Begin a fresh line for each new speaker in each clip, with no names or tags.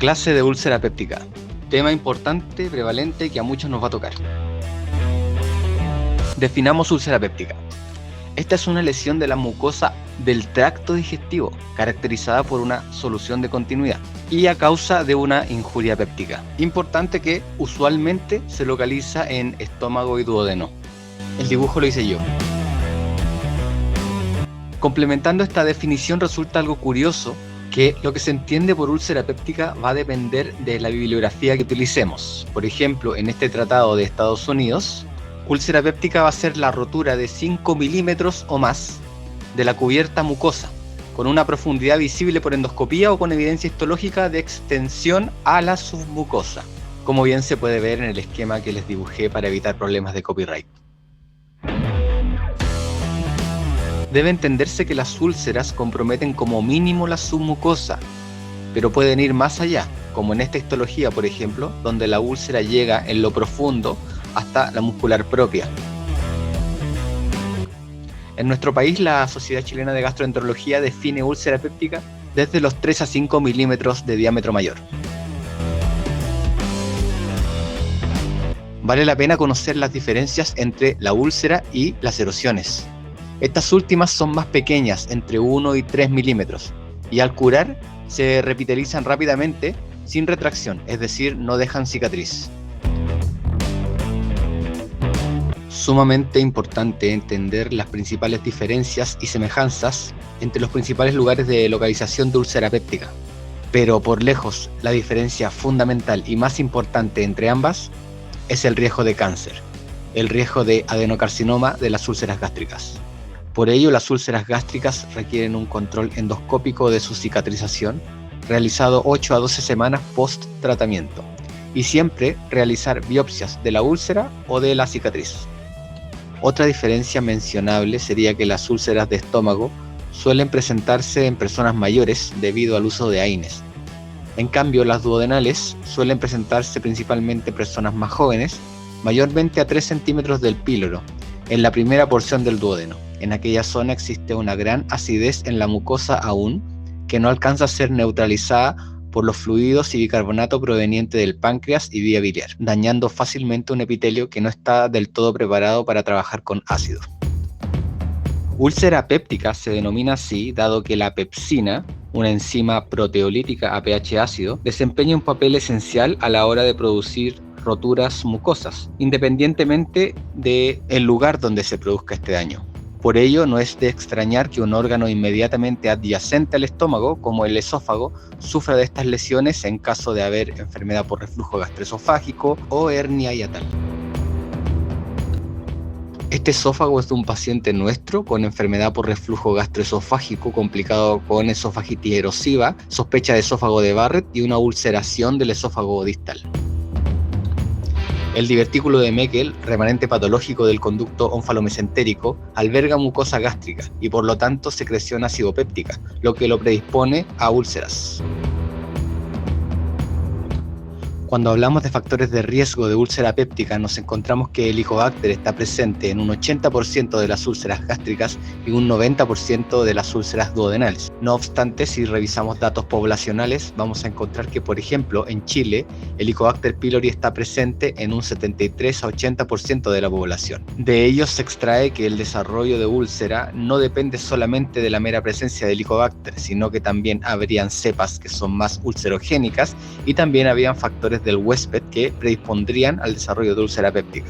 clase de úlcera péptica. Tema importante, prevalente, que a muchos nos va a tocar. Definamos úlcera péptica. Esta es una lesión de la mucosa del tracto digestivo, caracterizada por una solución de continuidad y a causa de una injuria péptica. Importante que usualmente se localiza en estómago y duodeno. El dibujo lo hice yo. Complementando esta definición, resulta algo curioso que lo que se entiende por úlcera péptica va a depender de la bibliografía que utilicemos. Por ejemplo, en este tratado de Estados Unidos, úlcera péptica va a ser la rotura de 5 milímetros o más de la cubierta mucosa, con una profundidad visible por endoscopía o con evidencia histológica de extensión a la submucosa, como bien se puede ver en el esquema que les dibujé para evitar problemas de copyright. Debe entenderse que las úlceras comprometen como mínimo la submucosa, pero pueden ir más allá, como en esta histología, por ejemplo, donde la úlcera llega en lo profundo hasta la muscular propia. En nuestro país, la Sociedad Chilena de Gastroenterología define úlcera péptica desde los 3 a 5 milímetros de diámetro mayor. Vale la pena conocer las diferencias entre la úlcera y las erosiones. Estas últimas son más pequeñas, entre 1 y 3 milímetros, y al curar se repitelizan rápidamente sin retracción, es decir, no dejan cicatriz. Sumamente importante entender las principales diferencias y semejanzas entre los principales lugares de localización de úlcera péptica. Pero por lejos, la diferencia fundamental y más importante entre ambas es el riesgo de cáncer, el riesgo de adenocarcinoma de las úlceras gástricas. Por ello, las úlceras gástricas requieren un control endoscópico de su cicatrización, realizado 8 a 12 semanas post-tratamiento, y siempre realizar biopsias de la úlcera o de la cicatriz. Otra diferencia mencionable sería que las úlceras de estómago suelen presentarse en personas mayores debido al uso de AINES. En cambio, las duodenales suelen presentarse principalmente en personas más jóvenes, mayormente a 3 centímetros del píloro, en la primera porción del duodeno. En aquella zona existe una gran acidez en la mucosa aún, que no alcanza a ser neutralizada por los fluidos y bicarbonato proveniente del páncreas y vía biliar, dañando fácilmente un epitelio que no está del todo preparado para trabajar con ácido. Úlcera péptica se denomina así dado que la pepsina, una enzima proteolítica a pH ácido, desempeña un papel esencial a la hora de producir roturas mucosas, independientemente del lugar donde se produzca este daño. Por ello, no es de extrañar que un órgano inmediatamente adyacente al estómago, como el esófago, sufra de estas lesiones en caso de haber enfermedad por reflujo gastroesofágico o hernia hiatal. Este esófago es de un paciente nuestro con enfermedad por reflujo gastroesofágico complicado con esofagitis erosiva, sospecha de esófago de Barrett y una ulceración del esófago distal. El divertículo de Meckel, remanente patológico del conducto onfalomesentérico, alberga mucosa gástrica y por lo tanto secreción ácido péptica, lo que lo predispone a úlceras. Cuando hablamos de factores de riesgo de úlcera péptica, nos encontramos que el Helicobacter está presente en un 80% de las úlceras gástricas y un 90% de las úlceras duodenales. No obstante, si revisamos datos poblacionales, vamos a encontrar que, por ejemplo, en Chile, el Helicobacter pylori está presente en un 73 a 80% de la población. De ello se extrae que el desarrollo de úlcera no depende solamente de la mera presencia del Helicobacter, sino que también habrían cepas que son más ulcerogénicas y también habían factores del huésped que predispondrían al desarrollo de úlcera péptica.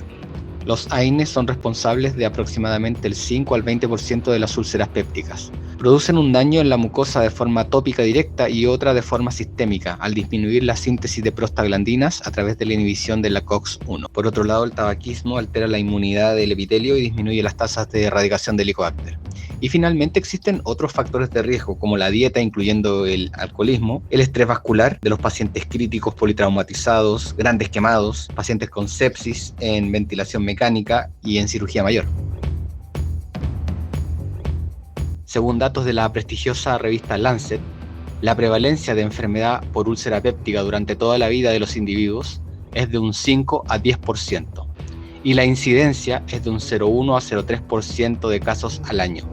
Los AINES son responsables de aproximadamente el 5 al 20% de las úlceras pépticas. Producen un daño en la mucosa de forma tópica directa y otra de forma sistémica, al disminuir la síntesis de prostaglandinas a través de la inhibición de la COX-1. Por otro lado, el tabaquismo altera la inmunidad del epitelio y disminuye las tasas de erradicación del Helicobacter. Y finalmente existen otros factores de riesgo, como la dieta, incluyendo el alcoholismo, el estrés vascular de los pacientes críticos politraumatizados, grandes quemados, pacientes con sepsis, en ventilación mecánica y en cirugía mayor. Según datos de la prestigiosa revista Lancet, la prevalencia de enfermedad por úlcera péptica durante toda la vida de los individuos es de un 5 a 10% y la incidencia es de un 0,1 a 0,3% de casos al año.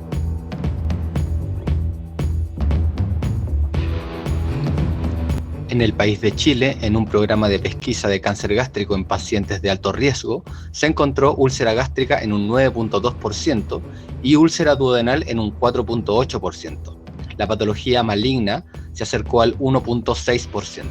En el país de Chile, en un programa de pesquisa de cáncer gástrico en pacientes de alto riesgo, se encontró úlcera gástrica en un 9.2% y úlcera duodenal en un 4.8%. La patología maligna se acercó al 1.6%.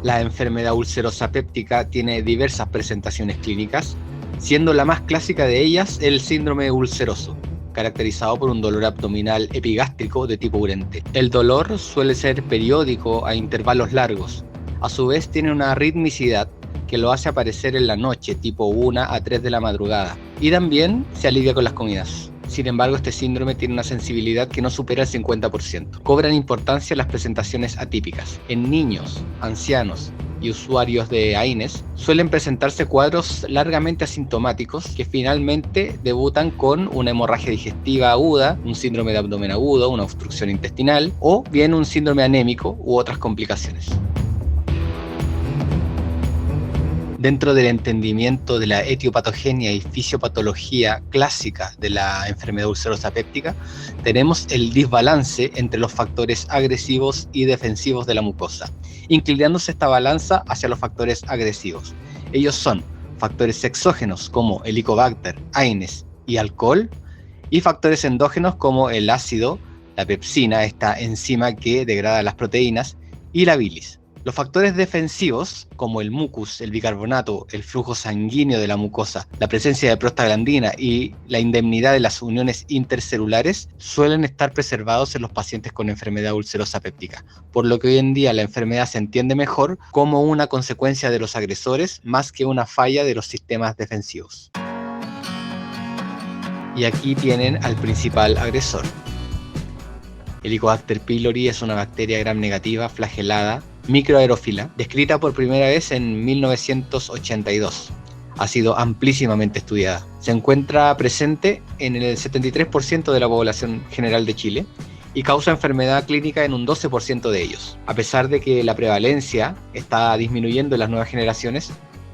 La enfermedad ulcerosa péptica tiene diversas presentaciones clínicas, siendo la más clásica de ellas el síndrome ulceroso, caracterizado por un dolor abdominal epigástrico de tipo urente. El dolor suele ser periódico a intervalos largos. A su vez tiene una ritmicidad que lo hace aparecer en la noche, tipo 1 a 3 de la madrugada, y también se alivia con las comidas. Sin embargo, este síndrome tiene una sensibilidad que no supera el 50%. Cobran importancia las presentaciones atípicas. En niños, ancianos y usuarios de AINES suelen presentarse cuadros largamente asintomáticos que finalmente debutan con una hemorragia digestiva aguda, un síndrome de abdomen agudo, una obstrucción intestinal o bien un síndrome anémico u otras complicaciones. Dentro del entendimiento de la etiopatogenia y fisiopatología clásica de la enfermedad ulcerosa péptica, tenemos el desbalance entre los factores agresivos y defensivos de la mucosa, inclinándose esta balanza hacia los factores agresivos. Ellos son factores exógenos como Helicobacter, AINES y alcohol, y factores endógenos como el ácido, la pepsina, esta enzima que degrada las proteínas, y la bilis. Los factores defensivos, como el mucus, el bicarbonato, el flujo sanguíneo de la mucosa, la presencia de prostaglandina y la indemnidad de las uniones intercelulares, suelen estar preservados en los pacientes con enfermedad ulcerosa péptica, por lo que hoy en día la enfermedad se entiende mejor como una consecuencia de los agresores más que una falla de los sistemas defensivos. Y aquí tienen al principal agresor. Helicobacter pylori es una bacteria gram negativa flagelada microaerófila, descrita por primera vez en 1982. Ha sido amplísimamente estudiada. Se encuentra presente en el 73% de la población general de Chile y causa enfermedad clínica en un 12% de ellos. A pesar de que la prevalencia está disminuyendo en las nuevas generaciones,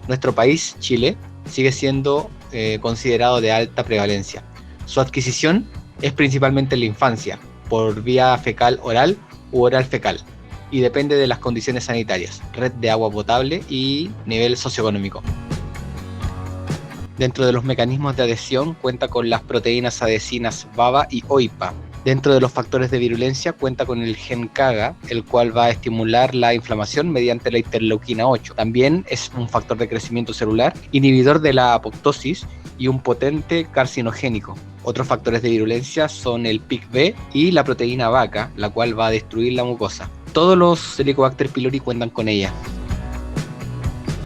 nuestro país, Chile, sigue siendo considerado de alta prevalencia. Su adquisición es principalmente en la infancia, por vía fecal oral u oral fecal, y depende de las condiciones sanitarias, red de agua potable y nivel socioeconómico. Dentro de los mecanismos de adhesión cuenta con las proteínas adhesinas BABA y OIPA. Dentro de los factores de virulencia cuenta con el gen CAGA, el cual va a estimular la inflamación mediante la interleuquina 8. También es un factor de crecimiento celular, inhibidor de la apoptosis y un potente carcinogénico. Otros factores de virulencia son el PIC-B y la proteína vaca, la cual va a destruir la mucosa. Todos los Helicobacter pylori cuentan con ella.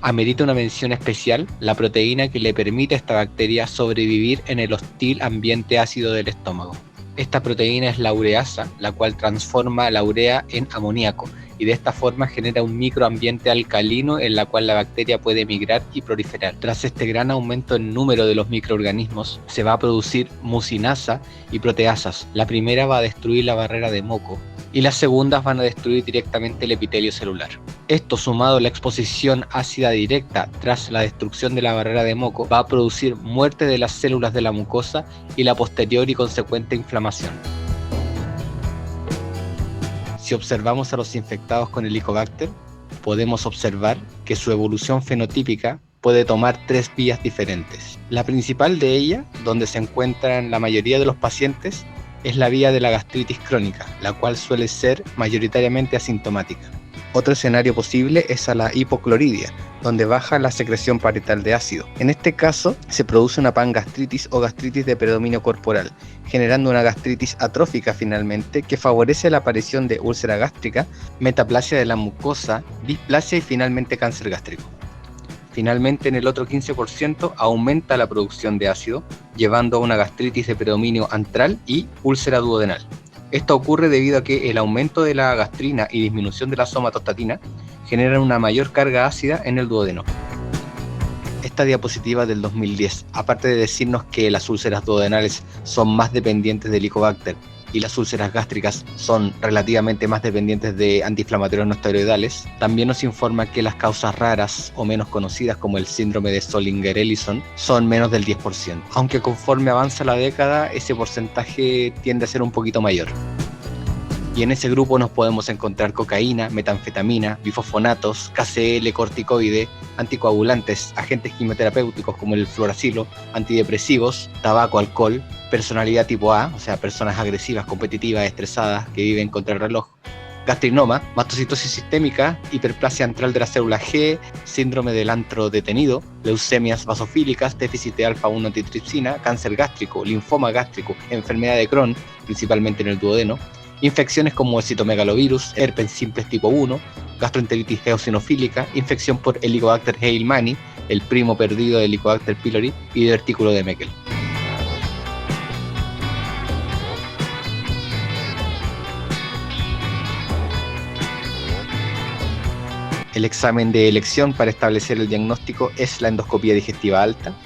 Amerita una mención especial la proteína que le permite a esta bacteria sobrevivir en el hostil ambiente ácido del estómago. Esta proteína es la ureasa, la cual transforma la urea en amoníaco y de esta forma genera un microambiente alcalino en la cual la bacteria puede migrar y proliferar. Tras este gran aumento en número de los microorganismos, se va a producir mucinasa y proteasas. La primera va a destruir la barrera de moco y las segundas van a destruir directamente el epitelio celular. Esto, sumado a la exposición ácida directa tras la destrucción de la barrera de moco, va a producir muerte de las células de la mucosa y la posterior y consecuente inflamación. Si observamos a los infectados con Helicobacter, podemos observar que su evolución fenotípica puede tomar 3 vías diferentes. La principal de ellas, donde se encuentran la mayoría de los pacientes, es la vía de la gastritis crónica, la cual suele ser mayoritariamente asintomática. Otro escenario posible es a la hipocloridia, donde baja la secreción parietal de ácido. En este caso, se produce una pangastritis o gastritis de predominio corporal, generando una gastritis atrófica finalmente, que favorece la aparición de úlcera gástrica, metaplasia de la mucosa, displasia y finalmente cáncer gástrico. Finalmente, en el otro 15% aumenta la producción de ácido, llevando a una gastritis de predominio antral y úlcera duodenal. Esto ocurre debido a que el aumento de la gastrina y disminución de la somatostatina generan una mayor carga ácida en el duodeno. Esta diapositiva del 2010, aparte de decirnos que las úlceras duodenales son más dependientes de Helicobacter y las úlceras gástricas son relativamente más dependientes de antiinflamatorios no esteroidales, también nos informa que las causas raras o menos conocidas como el síndrome de Zollinger-Ellison son menos del 10%, aunque conforme avanza la década ese porcentaje tiende a ser un poquito mayor. Y en ese grupo nos podemos encontrar cocaína, metanfetamina, bifosfonatos, KCl, corticoide, anticoagulantes, agentes quimioterapéuticos como el fluoracilo, antidepresivos, tabaco, alcohol, personalidad tipo A, o sea, personas agresivas, competitivas, estresadas, que viven contra el reloj, gastrinoma, mastocitosis sistémica, hiperplasia antral de la célula G, síndrome del antro detenido, leucemias basofílicas, déficit de alfa-1 antitripsina, cáncer gástrico, linfoma gástrico, enfermedad de Crohn, principalmente en el duodeno, infecciones como el citomegalovirus, herpes simplex tipo 1, gastroenteritis eosinofílica, infección por Helicobacter heilmanni, el primo perdido de Helicobacter pylori, y divertículo de Meckel. El examen de elección para establecer el diagnóstico es la endoscopía digestiva alta.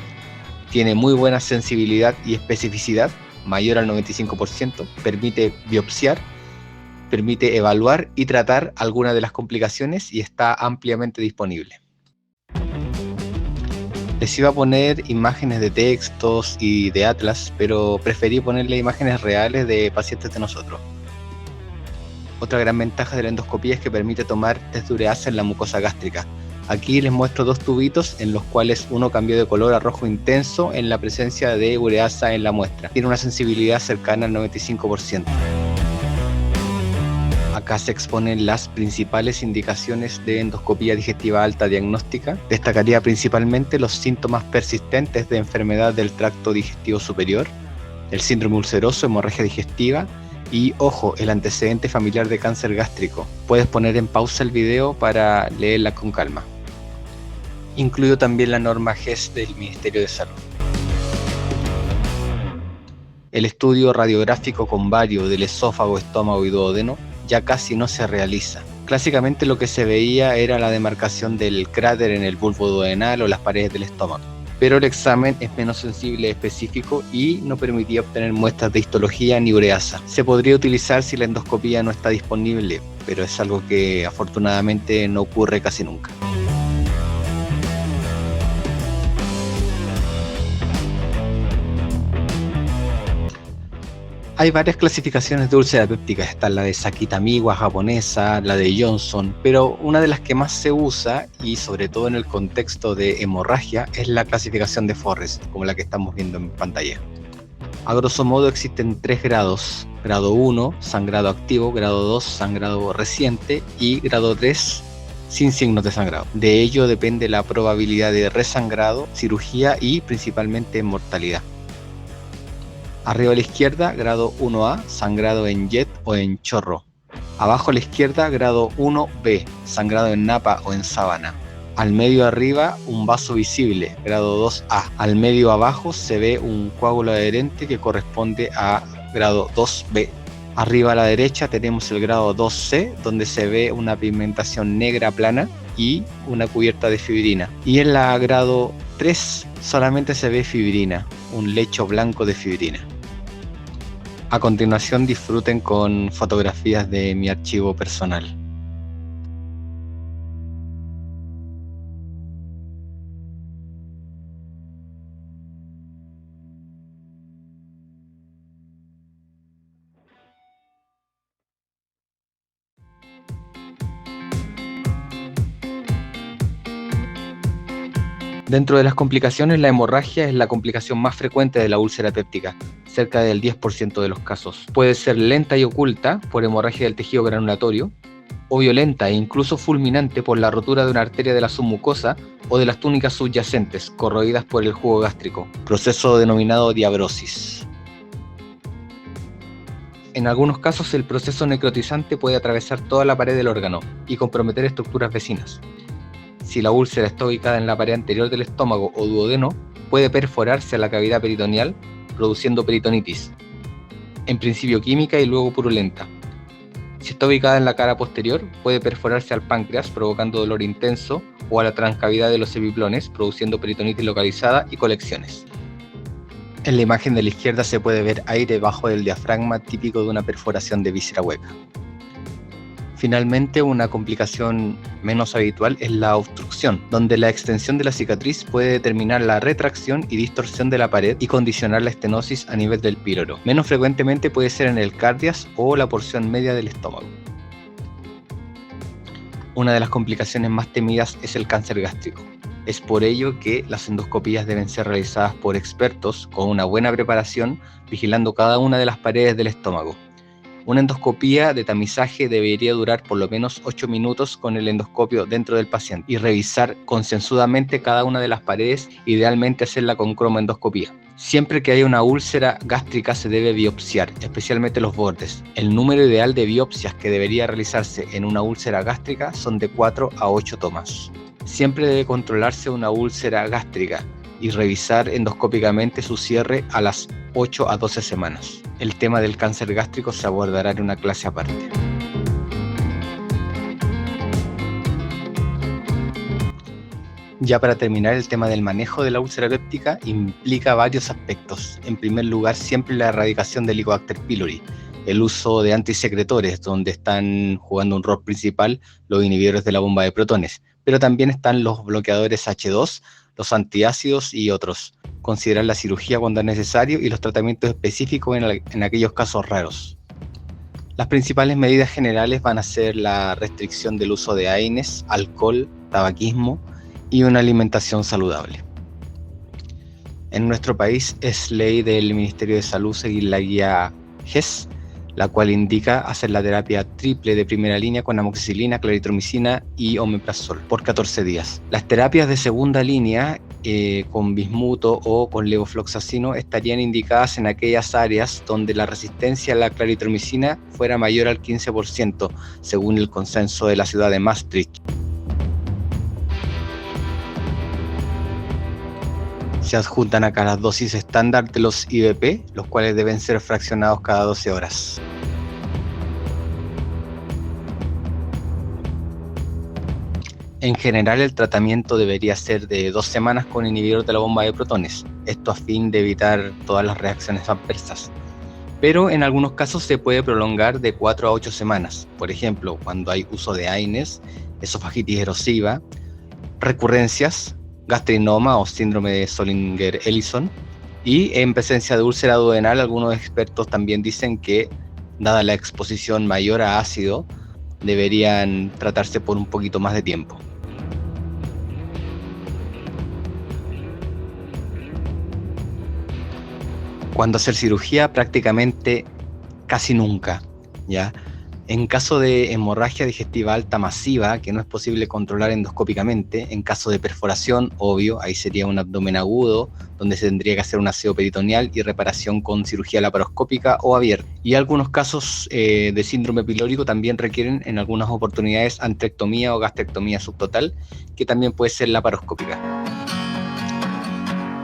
Tiene muy buena sensibilidad y especificidad, mayor al 95%, permite biopsiar, permite evaluar y tratar algunas de las complicaciones y está ampliamente disponible. Les iba a poner imágenes de textos y de atlas, pero preferí ponerle imágenes reales de pacientes de nosotros. Otra gran ventaja de la endoscopía es que permite tomar test de ureasa en la mucosa gástrica. Aquí les muestro dos tubitos en los cuales uno cambió de color a rojo intenso en la presencia de ureasa en la muestra. Tiene una sensibilidad cercana al 95%. Acá se exponen las principales indicaciones de endoscopía digestiva alta diagnóstica. Destacaría principalmente los síntomas persistentes de enfermedad del tracto digestivo superior, el síndrome ulceroso, hemorragia digestiva, y ojo, el antecedente familiar de cáncer gástrico. Puedes poner en pausa el video para leerla con calma. Incluyo también la norma GES del Ministerio de Salud. El estudio radiográfico con bario del esófago, estómago y duodeno ya casi no se realiza. Clásicamente lo que se veía era la demarcación del cráter en el bulbo duodenal o las paredes del estómago. Pero el examen es menos sensible y específico y no permitía obtener muestras de histología ni ureasa. Se podría utilizar si la endoscopía no está disponible, pero es algo que afortunadamente no ocurre casi nunca. Hay varias clasificaciones de úlcera péptica, está la de Sakitamiwa japonesa, la de Johnson, pero una de las que más se usa, y sobre todo en el contexto de hemorragia, es la clasificación de Forrest, como la que estamos viendo en pantalla. A grosso modo existen 3 grados: grado 1, sangrado activo; grado 2, sangrado reciente; y grado 3, sin signos de sangrado. De ello depende la probabilidad de resangrado, cirugía y principalmente mortalidad. Arriba a la izquierda, grado 1A, sangrado en jet o en chorro. Abajo a la izquierda, grado 1B, sangrado en napa o en sábana. Al medio arriba, un vaso visible, grado 2A. Al medio abajo se ve un coágulo adherente que corresponde a grado 2B. Arriba a la derecha tenemos el grado 2C, donde se ve una pigmentación negra plana y una cubierta de fibrina. Y en la grado 3 solamente se ve fibrina, un lecho blanco de fibrina. A continuación disfruten con fotografías de mi archivo personal. Dentro de las complicaciones, la hemorragia es la complicación más frecuente de la úlcera péptica, cerca del 10% de los casos. Puede ser lenta y oculta por hemorragia del tejido granulatorio, o violenta e incluso fulminante por la rotura de una arteria de la submucosa o de las túnicas subyacentes, corroídas por el jugo gástrico, proceso denominado diabrosis. En algunos casos, el proceso necrotizante puede atravesar toda la pared del órgano y comprometer estructuras vecinas. Si la úlcera está ubicada en la pared anterior del estómago o duodeno, puede perforarse a la cavidad peritoneal, produciendo peritonitis, en principio química y luego purulenta. Si está ubicada en la cara posterior, puede perforarse al páncreas, provocando dolor intenso, o a la transcavidad de los epiplones, produciendo peritonitis localizada y colecciones. En la imagen de la izquierda se puede ver aire bajo del diafragma, típico de una perforación de víscera hueca. Finalmente, una complicación menos habitual es la obstrucción, donde la extensión de la cicatriz puede determinar la retracción y distorsión de la pared y condicionar la estenosis a nivel del píloro. Menos frecuentemente puede ser en el cardias o la porción media del estómago. Una de las complicaciones más temidas es el cáncer gástrico. Es por ello que las endoscopías deben ser realizadas por expertos con una buena preparación, vigilando cada una de las paredes del estómago. Una endoscopía de tamizaje debería durar por lo menos 8 minutos con el endoscopio dentro del paciente y revisar concienzudamente cada una de las paredes, idealmente hacerla con cromoendoscopía. Siempre que haya una úlcera gástrica se debe biopsiar, especialmente los bordes. El número ideal de biopsias que debería realizarse en una úlcera gástrica son de 4 a 8 tomas. Siempre debe controlarse una úlcera gástrica y revisar endoscópicamente su cierre a las 8 a 12 semanas. El tema del cáncer gástrico se abordará en una clase aparte. Ya para terminar, el tema del manejo de la úlcera péptica implica varios aspectos. En primer lugar, siempre la erradicación del Helicobacter pylori, el uso de antisecretores, donde están jugando un rol principal los inhibidores de la bomba de protones, pero también están los bloqueadores H2, los antiácidos y otros. Considerar la cirugía cuando es necesario y los tratamientos específicos en aquellos casos raros. Las principales medidas generales van a ser la restricción del uso de AINES, alcohol, tabaquismo y una alimentación saludable. En nuestro país es ley del Ministerio de Salud seguir la guía GES, la cual indica hacer la terapia triple de primera línea con amoxicilina, claritromicina y omeprazol por 14 días. Las terapias de segunda línea con bismuto o con levofloxacino estarían indicadas en aquellas áreas donde la resistencia a la claritromicina fuera mayor al 15%, según el consenso de la ciudad de Maastricht. Se adjuntan acá las dosis estándar de los IVP, los cuales deben ser fraccionados cada 12 horas. En general, el tratamiento debería ser de 2 semanas con inhibidor de la bomba de protones, esto a fin de evitar todas las reacciones adversas. Pero en algunos casos se puede prolongar de 4 a 8 semanas, por ejemplo, cuando hay uso de AINES, esofagitis erosiva, recurrencias, gastrinoma o síndrome de Zollinger-Ellison, y en presencia de úlcera duodenal. Algunos expertos también dicen que, dada la exposición mayor a ácido, deberían tratarse por un poquito más de tiempo. Cuando hacer cirugía, prácticamente casi nunca, ¿ya? En caso de hemorragia digestiva alta masiva, que no es posible controlar endoscópicamente, en caso de perforación, obvio, ahí sería un abdomen agudo, donde se tendría que hacer un aseo peritoneal y reparación con cirugía laparoscópica o abierta. Y algunos casos de síndrome pilórico también requieren en algunas oportunidades antrectomía o gastrectomía subtotal, que también puede ser laparoscópica.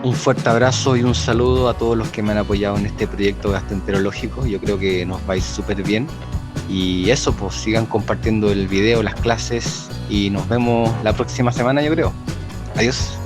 Un fuerte abrazo y un saludo a todos los que me han apoyado en este proyecto gastroenterológico. Yo creo que nos va a ir súper bien. Y eso, pues sigan compartiendo el video, las clases, y nos vemos la próxima semana, yo creo. Adiós.